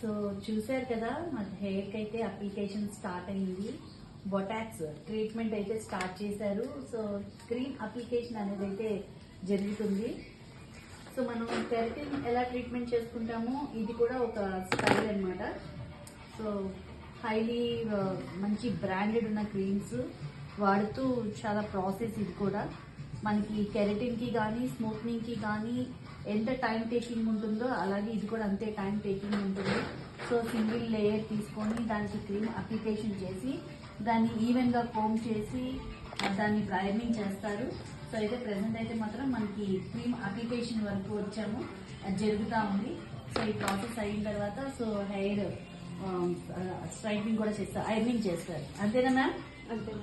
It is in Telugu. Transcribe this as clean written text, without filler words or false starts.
సో చూసారు కదా మన హెయిర్కి అయితే అప్లికేషన్ స్టార్ట్ అయింది. బొటాక్స్ ట్రీట్మెంట్ అయితే స్టార్ట్ చేశారు. సో క్రీమ్ అప్లికేషన్ అనేది అయితే జరుగుతుంది. సో మనం కెరటిన్ ఎలా ట్రీట్మెంట్ చేసుకుంటామో ఇది కూడా ఒక స్టైల్ అన్నమాట. సో హైలీ మంచి బ్రాండెడ్ ఉన్న క్రీమ్స్ వాడుతూ చాలా ప్రాసెస్ ఇది కూడా. మనకి కెరటిన్కి కానీ స్మూత్నింగ్కి కానీ ఎంత టైం టేకింగ్ ఉంటుందో అలాగే ఇది కూడా అంతే టైం టేకింగ్ ఉంటుంది. సో సింగిల్ లేయర్ తీసుకొని దానికి క్రీమ్ అప్లికేషన్ చేసి దాన్ని ఈవెన్గా కోమ్ చేసి దాన్ని ప్రైమింగ్ చేస్తారు. సో అయితే ప్రెసెంట్ అయితే మాత్రం మనకి క్రీమ్ అప్లికేషన్ వరకు వచ్చాము, అది జరుగుతూ ఉంది. సో ఈ ప్రాసెస్ అయిన తర్వాత సో హెయిర్ స్ట్రైట్నింగ్ కూడా చేస్తారు, ఐరనింగ్ చేస్తారు. అంతేనా మ్యామ్? అంతే.